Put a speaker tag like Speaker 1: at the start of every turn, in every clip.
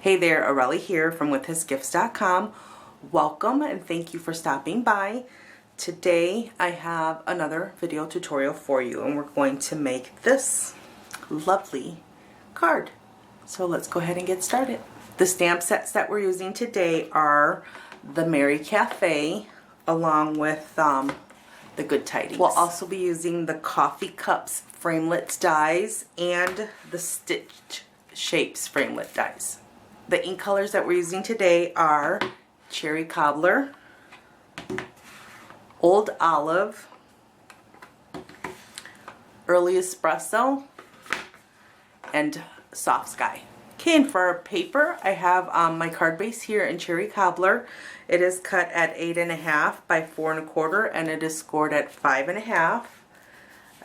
Speaker 1: Hey there, Aurelie here from withhisgifts.com. Welcome and thank you for stopping by. Today I have another video tutorial for you and we're going to make this lovely card. So let's go ahead and get started. The stamp sets that we're using today are the Merry Cafe along with the Good Tidings. We'll also be using the Coffee Cups Framelits dies and the Stitched Shapes Framelit dies. The ink colors that we're using today are Cherry Cobbler, Old Olive, Early Espresso, and Soft Sky. Okay, and for our paper, I have my card base here in Cherry Cobbler. It is cut at 8.5 by 4 1/4, and it is scored at 5.5.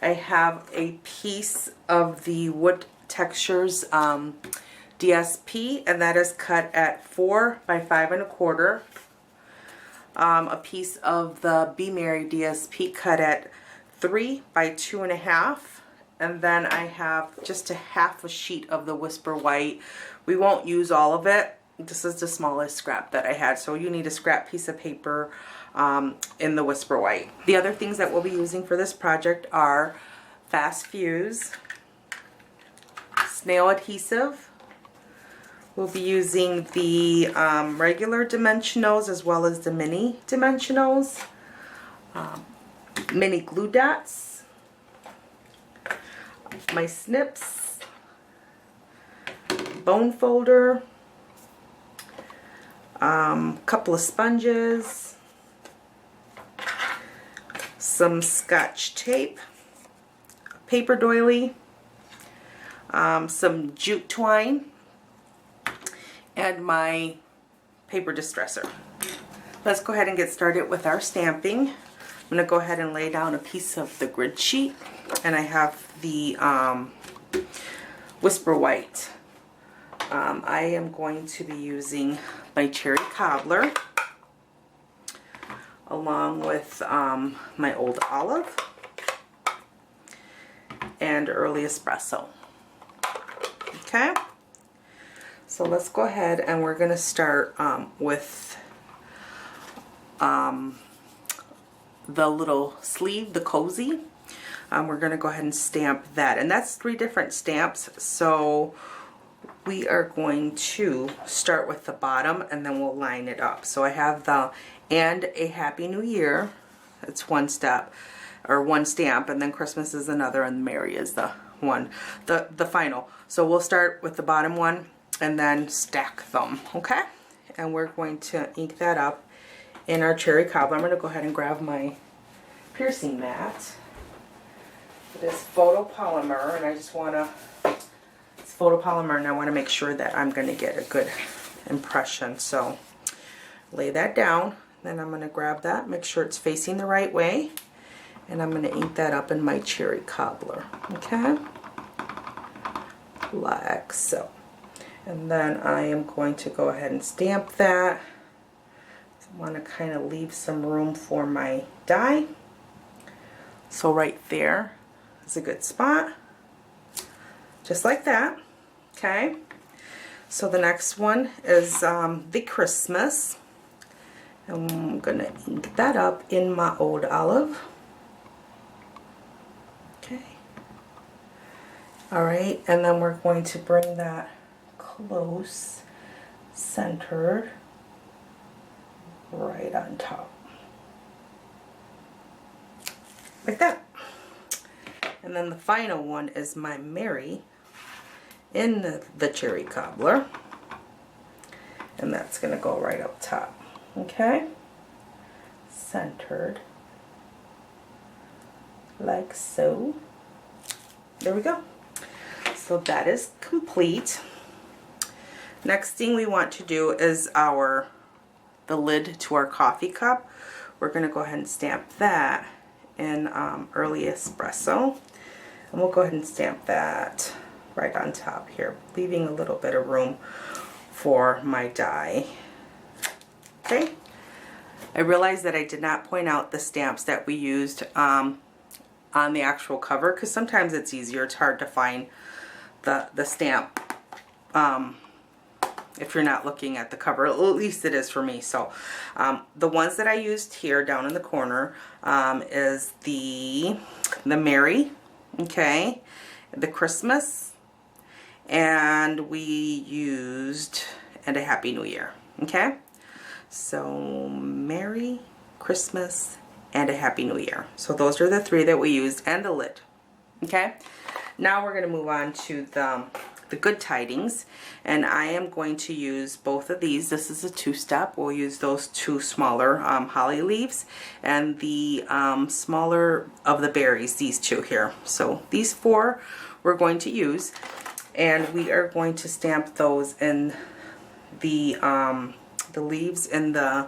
Speaker 1: I have a piece of the Wood Textures DSP, and that is cut at 4 by 5 1/4. A piece of the Be Merry DSP cut at 3 by 2 1/2. And then I have just a half a sheet of the Whisper White. We won't use all of it. This is the smallest scrap that I had, so you need a scrap piece of paper in the Whisper White. The other things that we'll be using for this project are Fast Fuse, snail adhesive. We'll be using the regular dimensionals as well as the mini dimensionals, mini glue dots, my snips, bone folder, couple of sponges, some Scotch tape, paper doily, some jute twine, and my paper distresser. Let's go ahead and get started with our stamping. I'm going to go ahead and lay down a piece of the grid sheet, and I have the Whisper White. I am going to be using my Cherry Cobbler along with my Old Olive and Early Espresso. Okay, so let's go ahead and we're going to start with the little sleeve, the cozy. We're going to go ahead and stamp that, and that's 3 different stamps, so we are going to start with the bottom and then we'll line it up. So I have the "and a Happy New Year." It's one step or one stamp, and then Christmas is another, and Merry is the one, the final. So we'll start with the bottom one and then stack them. Okay, and we're going to ink that up in our Cherry Cobbler. I'm going to go ahead and grab my piercing mat. It is Photopolymer, and I just want to, it's Photopolymer, and I want to make sure that I'm going to get a good impression. So lay that down, then I'm going to grab that, make sure it's facing the right way, and I'm going to ink that up in my Cherry Cobbler. Okay, like so. And then I am going to go ahead and stamp that. I want to kind of leave some room for my die. So right there is a good spot, just like that. Okay, so the next one is the Christmas, and I'm going to ink that up in my Old Olive. Okay, alright, and then we're going to bring that close, centered, right on top, like that. And then the final one is my Merry in the Cherry Cobbler, and that's going to go right up top. Okay, centered like so. There we go. So that is complete. Next thing we want to do is the lid to our coffee cup. We're going to go ahead and stamp that in Early Espresso, and we'll go ahead and stamp that right on top here, leaving a little bit of room for my die. Okay, I realized that I did not point out the stamps that we used on the actual cover, because sometimes it's easier, it's hard to find the stamp if you're not looking at the cover. At least it is for me. So the ones that I used here down in the corner is the Merry, okay, the Christmas, and we used and a Happy New Year, okay. So Merry Christmas and a Happy New Year. So those are the three that we used, and the lid, okay. Now we're going to move on to the Good Tidings, and I am going to use both of these. This is a two-step. We'll use those two smaller holly leaves and the smaller of the berries, these two here. So these four we're going to use, and we are going to stamp those in the leaves in the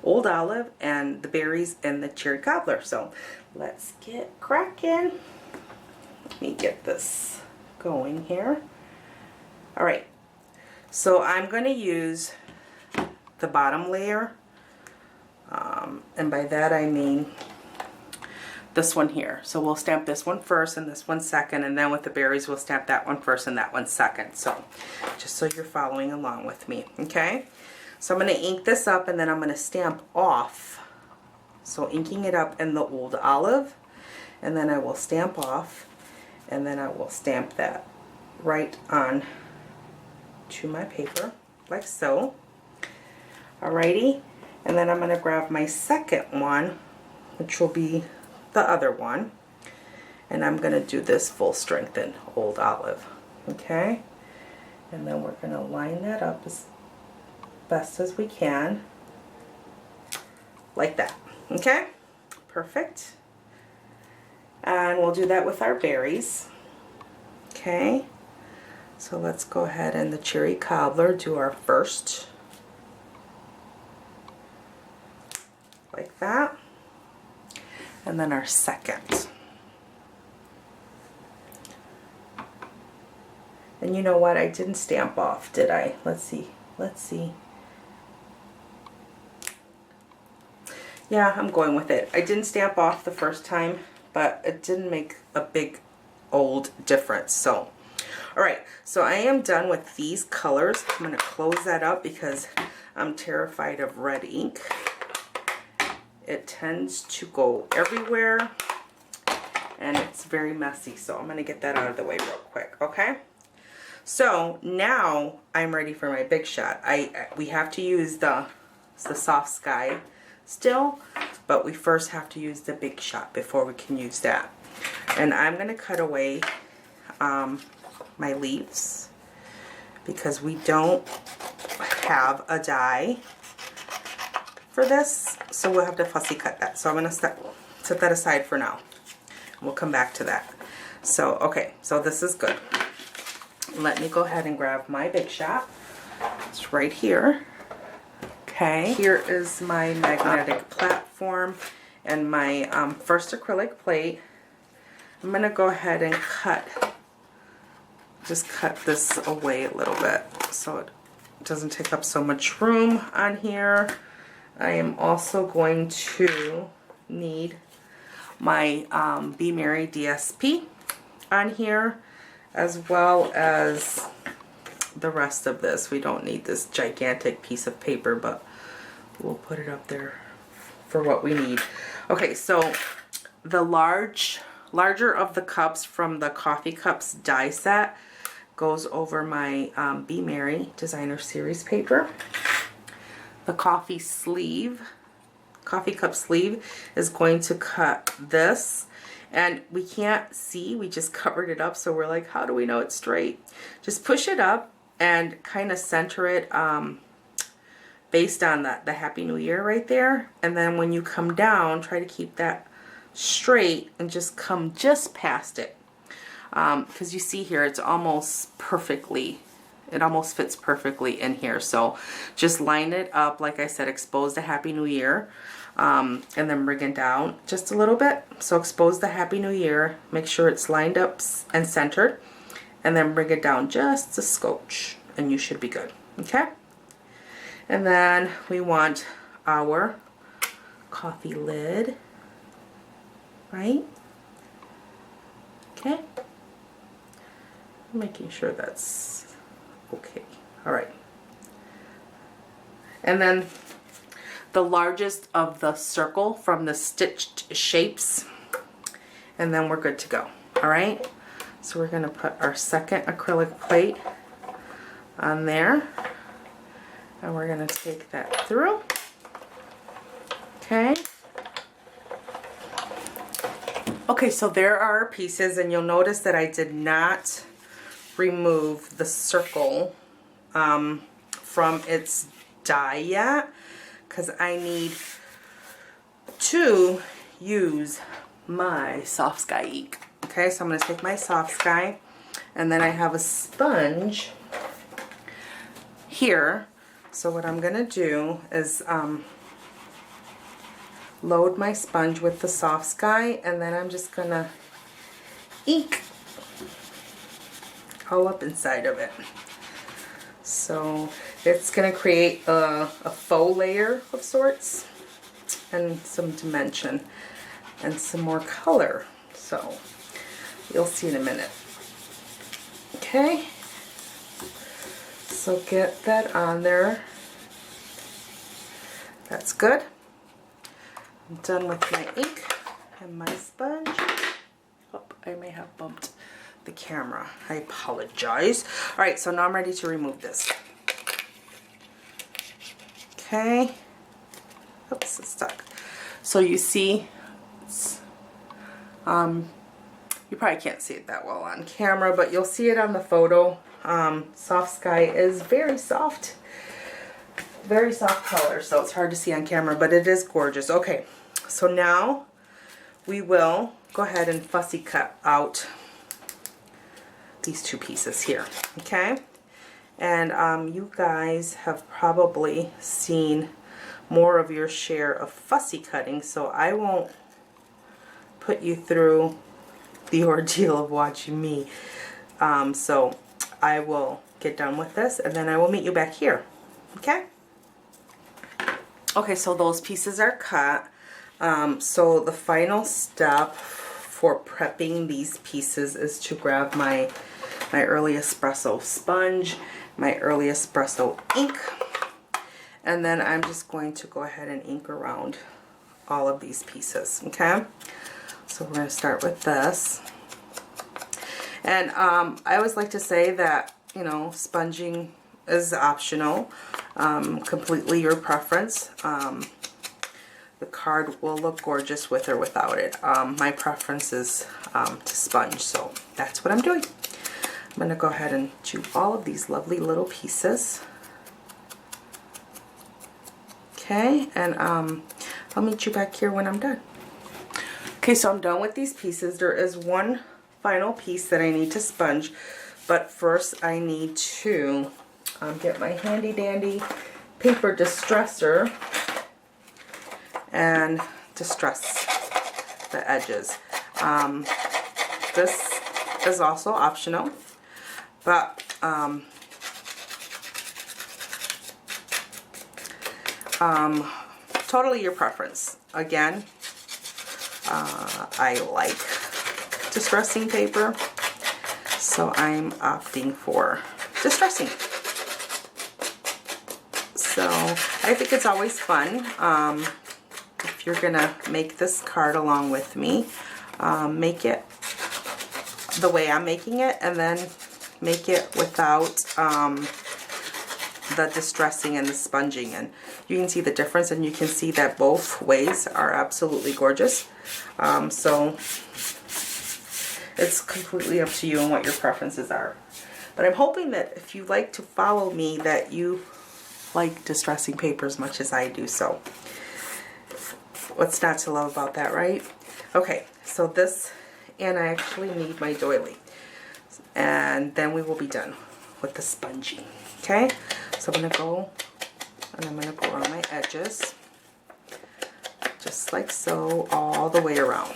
Speaker 1: Old Olive and the berries in the Cherry Cobbler. So let's get cracking. Let me get this going here. All right, so I'm going to use the bottom layer, and by that I mean this one here. So we'll stamp this one first and this one second, and then with the berries we'll stamp that one first and that one second. So just so you're following along with me, okay? So I'm going to ink this up, and then I'm going to stamp off. So inking it up in the Old Olive, and then I will stamp off, and then I will stamp that right on to my paper like so. Alrighty, and then I'm going to grab my second one, which will be the other one, and I'm going to do this full strength in Old Olive, okay, and then we're going to line that up as best as we can like that, okay, perfect. And we'll do that with our berries, okay. So let's go ahead and the Cherry Cobbler, do our first like that, and then our second. And you know what, I didn't stamp off, did I? Let's see. Yeah, I'm going with it. I didn't stamp off the first time, but it didn't make a big old difference. So alright, so I am done with these colors. I'm going to close that up because I'm terrified of red ink. It tends to go everywhere and it's very messy, so I'm going to get that out of the way real quick, okay? So now I'm ready for my big shot. We have to use the soft sky still, but we first have to use the big shot before we can use that. And I'm going to cut away my leaves because we don't have a die for this, so we'll have to fussy cut that. So I'm going to set that aside for now. We'll come back to that. So okay, so this is good. Let me go ahead and grab my big shot. It's right here. Okay, here is my magnetic platform and my first acrylic plate. I'm going to go ahead and just cut this away a little bit so it doesn't take up so much room on here. I am also going to need my Be Merry DSP on here, as well as the rest of this. We don't need this gigantic piece of paper, but we'll put it up there for what we need. Okay, so the larger of the cups from the Coffee Cups die set goes over my Be Merry Designer Series paper. The coffee cup sleeve is going to cut this, and we can't see, we just covered it up, so we're like, how do we know it's straight? Just push it up and kind of center it based on the Happy New Year right there, and then when you come down, try to keep that straight and just come just past it, because you see here it's almost perfectly, it almost fits perfectly in here. So just line it up, like I said, expose the Happy New Year, and then bring it down just a little bit. So expose the Happy New Year, make sure it's lined up and centered, and then bring it down just a scotch, and you should be good. Okay, and then we want our coffee lid, right? Okay, making sure that's okay. All right, And then the largest of the circle from the stitched shapes. And then we're good to go. All right. So we're going to put our second acrylic plate on there. And we're going to take that through. Okay. Okay, so there are our pieces, and you'll notice that I did not remove the circle from its die yet, because I need to use my soft sky ink. Okay, so I'm going to take my soft sky, and then I have a sponge here. So what I'm going to do is load my sponge with the soft sky, and then I'm just going to ink all up inside of it. So it's going to create a faux layer of sorts and some dimension and some more color. So you'll see in a minute. Okay, so get that on there. That's good. I'm done with my ink and my sponge. Oh, I may have bumped the camera. I apologize. All right, so now I'm ready to remove this. Okay. Oops, it's stuck. So you see, it's, you probably can't see it that well on camera, but you'll see it on the photo. Soft sky is very soft color, so it's hard to see on camera, but it is gorgeous. Okay, so now we will go ahead and fussy cut out these two pieces here. Okay, and you guys have probably seen more of your share of fussy cutting, so I won't put you through the ordeal of watching me. So I will get done with this, and then I will meet you back here. Okay? Okay, so those pieces are cut. So the final step for prepping these pieces is to grab my early espresso sponge, my early espresso ink, and then I'm just going to go ahead and ink around all of these pieces. Okay? So we're going to start with this. And I always like to say that, you know, sponging is optional, completely your preference. The card will look gorgeous with or without it. My preference is to sponge, so that's what I'm doing. I'm going to go ahead and do all of these lovely little pieces. Okay, and I'll meet you back here when I'm done. Okay, so I'm done with these pieces. There is one final piece that I need to sponge, but first I need to get my handy dandy paper distresser and distress the edges. This is also optional, but totally your preference. Again, I like distressing paper, so I'm opting for distressing. So I think it's always fun. If you're gonna make this card along with me, make it the way I'm making it, and then make it without the distressing and the sponging, and you can see the difference, and you can see that both ways are absolutely gorgeous. So it's completely up to you and what your preferences are. But I'm hoping that if you like to follow me, that you like distressing paper as much as I do. So what's not to love about that, right? Okay, so this, and I actually need my doily. And then we will be done with the sponging. Okay, so I'm going to go, and I'm going to go on my edges, just like so, all the way around.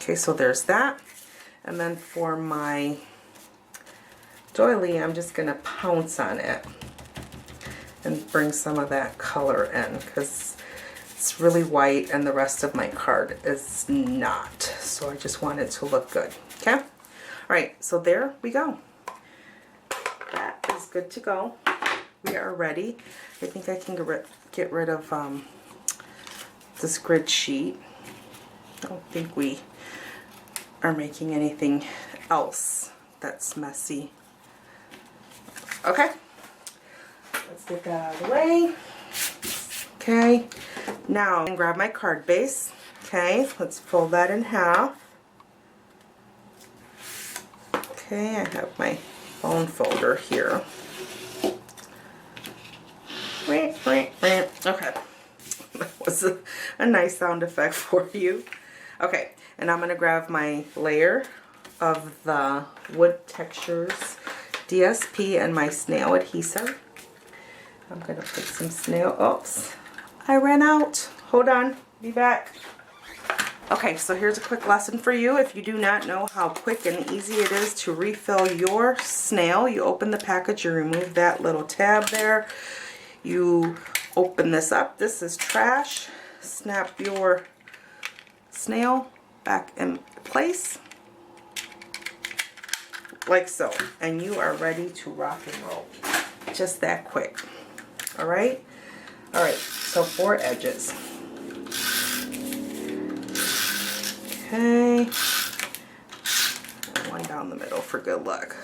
Speaker 1: Okay, so there's that. And then for my doily, I'm just going to pounce on it and bring some of that color in, because It's really white and the rest of my card is not. So I just want it to look good. Okay? All right, so there we go. That is good to go. We are ready. I think I can get rid of this grid sheet. I don't think we are making anything else that's messy. Okay, let's get that out of the way. Okay, now I'm gonna grab my card base. Okay, let's fold that in half. Okay, I have my bone folder here. Okay, that was a nice sound effect for you. Okay, and I'm going to grab my layer of the Wood Textures DSP and my snail adhesive. I'm going to put some snail, oops, I ran out. Hold on, be back. Okay, so here's a quick lesson for you. If you do not know how quick and easy it is to refill your snail, you open the package, you remove that little tab there, you open this up, this is trash, snap your snail back in place, like so, and you are ready to rock and roll. Just that quick. Alright? Alright, so 4 edges. Okay. And one down the middle for good luck.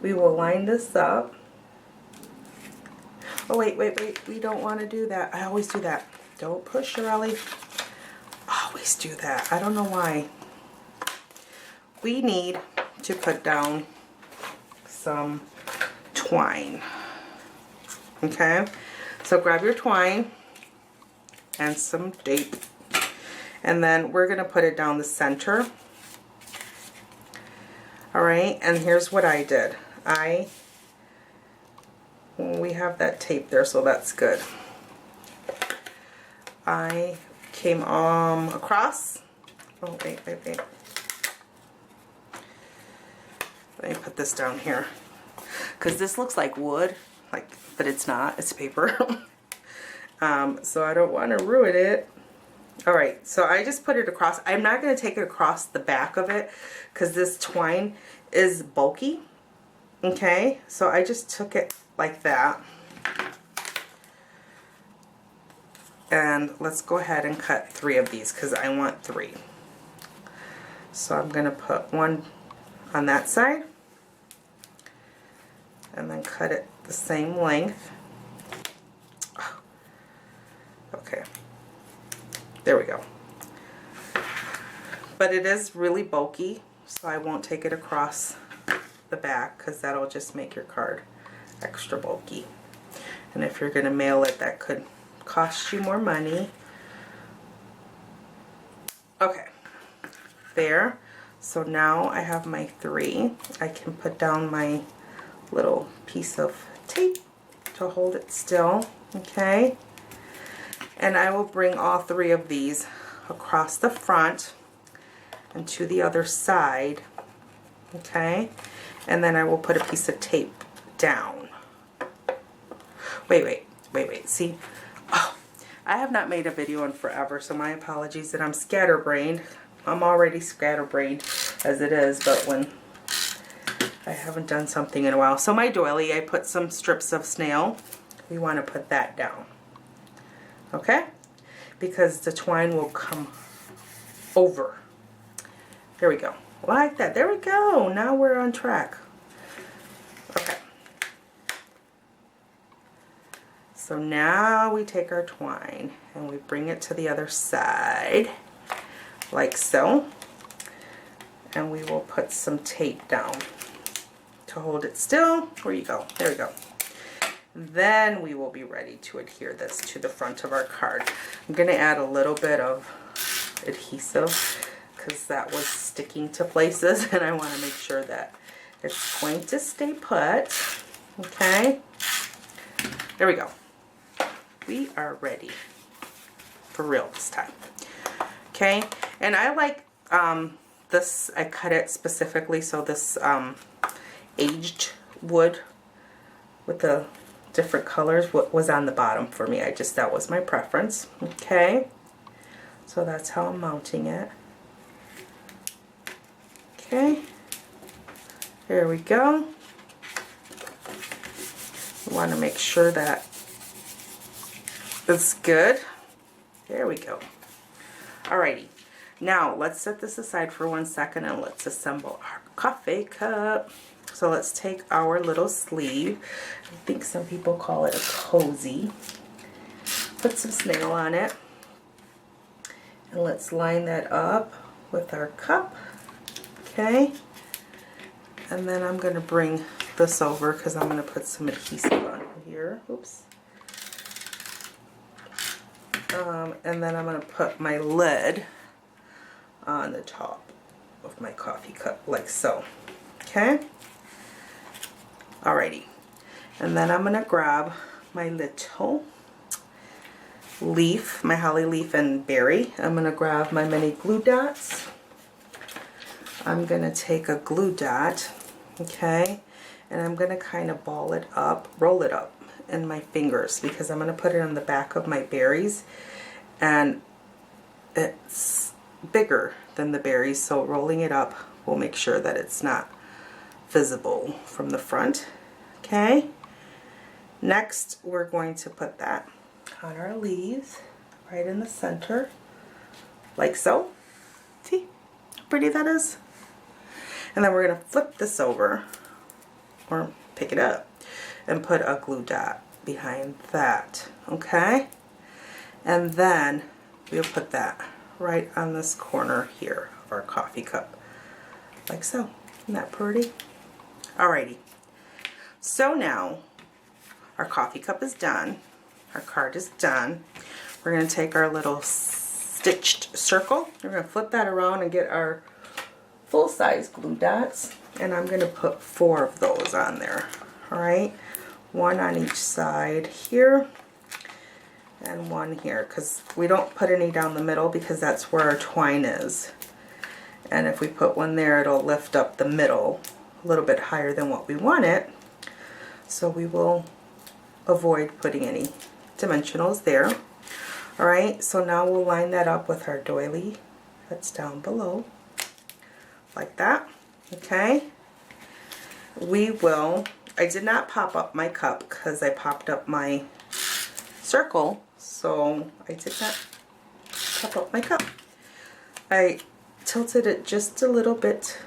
Speaker 1: We will line this up. Oh, wait, we don't want to do that. I always do that. Don't push, Shirley. Always do that. I don't know why. We need to put down some twine. Okay? So grab your twine and some tape. And then we're going to put it down the center. Alright, and here's what I did. We have that tape there, so that's good. I came across. Oh, wait. Let me put this down here. Because this looks like wood, but it's not. It's paper. So I don't want to ruin it. Alright, so I just put it across. I'm not going to take it across the back of it because this twine is bulky. Okay, so I just took it like that. And let's go ahead and cut 3 of these because I want 3. So I'm going to put one on that side and then cut it the same length. Okay, there we go. But it is really bulky, so I won't take it across the back because that'll just make your card extra bulky. And if you're going to mail it, that could cost you more money. Okay, there. So now I have my 3. I can put down my little piece of tape to hold it still. Okay, and I will bring all 3 of these across the front and to the other side. Okay, and then I will put a piece of tape down. Wait. See, I have not made a video in forever, so my apologies that I'm scatterbrained. I'm already scatterbrained as it is, but when I haven't done something in a while. So my doily, I put some strips of snail. We want to put that down. Okay? Because the twine will come over. There we go. Like that. There we go. Now we're on track. Okay. So now we take our twine and we bring it to the other side, like so. And we will put some tape down to hold it still. Where you go? There we go. Then we will be ready to adhere this to the front of our card. I'm going to add a little bit of adhesive because that was sticking to places and I want to make sure that it's going to stay put. Okay, there we go. We are ready for real this time. Okay, and I like this, I cut it specifically so this aged wood with the different colors, what was on the bottom for me. That was my preference. Okay, so that's how I'm mounting it. Okay, there we go. We want to make sure that it's good. There we go. Alrighty, now let's set this aside for 1 second and let's assemble our coffee cup. So let's take our little sleeve. I think some people call it a cozy. Put some snail on it. And let's line that up with our cup. Okay. And then I'm going to bring this over because I'm going to put some adhesive on here. Oops. And then I'm going to put my lid on the top of my coffee cup like so. Okay. Alrighty. And then I'm going to grab my little leaf, my holly leaf and berry. I'm going to grab my mini glue dots. I'm going to take a glue dot, okay, and I'm going to kind of ball it up, roll it up in my fingers because I'm going to put it on the back of my berries, and it's bigger than the berries, so rolling it up will make sure that it's not visible from the front. Okay, next we're going to put that on our leaves right in the center like so. See how pretty that is? And then we're going to flip this over or pick it up and put a glue dot behind that. Okay, and then we'll put that right on this corner here of our coffee cup like so. Isn't that pretty? Alrighty, so now our coffee cup is done, our card is done. We're going to take our little stitched circle, we're going to flip that around and get our full-size glue dots, and I'm going to put 4 of those on there. Alright, 1 on each side here and 1 here, because we don't put any down the middle because that's where our twine is, and if we put 1 there it'll lift up the middle a little bit higher than what we want it, so we will avoid putting any dimensionals there. Alright, so now we'll line that up with our doily that's down below like that. Okay, we will, I did not pop up my cup because I popped up my circle, so I did not pop up my cup. I tilted it just a little bit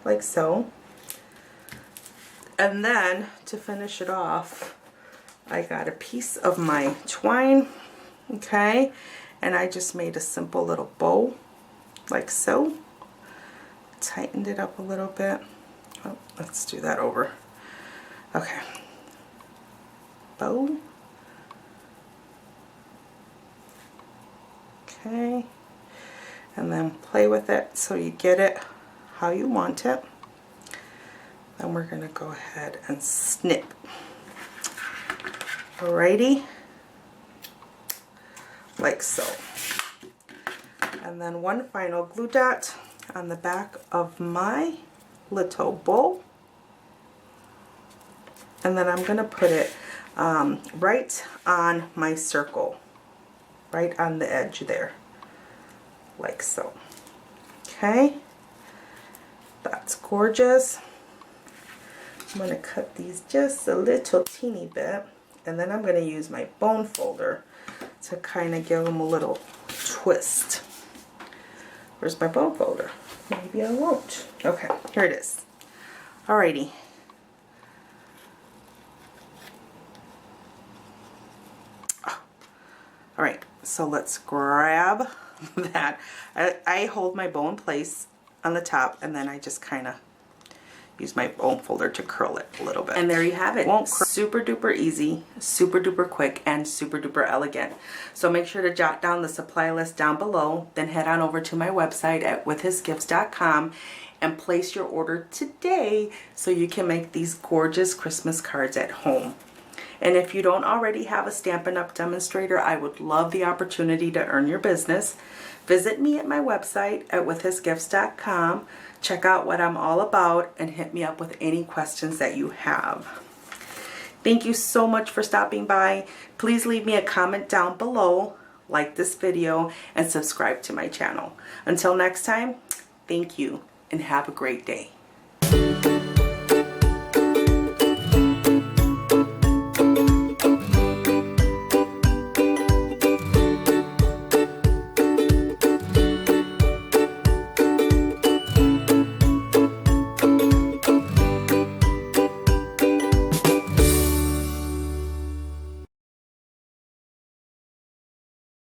Speaker 1: like so, and then to finish it off I got a piece of my twine, okay, and I just made a simple little bow like so. Tightened it up a little bit. Oh, let's do that over. Okay, bow. Okay, and then play with it so you get it how you want it. Then we're going to go ahead and snip. Alrighty, like so. And then 1 final glue dot on the back of my little bowl, and then I'm going to put it right on my circle, right on the edge there, like so. Okay, that's gorgeous. I'm going to cut these just a little teeny bit, and then I'm going to use my bone folder to kind of give them a little twist. Where's my bone folder? Maybe I won't. Okay, here it is. Alrighty. Oh. Alright, so let's grab that. I hold my bow in place on the top, and then I just kind of use my bone folder to curl it a little bit. And there you have it. Super duper easy, super duper quick, and super duper elegant. So make sure to jot down the supply list down below, then head on over to my website at withhisgifts.com and place your order today so you can make these gorgeous Christmas cards at home. And if you don't already have a Stampin' Up! Demonstrator, I would love the opportunity to earn your business. Visit me at my website at withhisgifts.com. Check out what I'm all about and hit me up with any questions that you have. Thank you so much for stopping by. Please leave me a comment down below, like this video, and subscribe to my channel. Until next time, thank you and have a great day.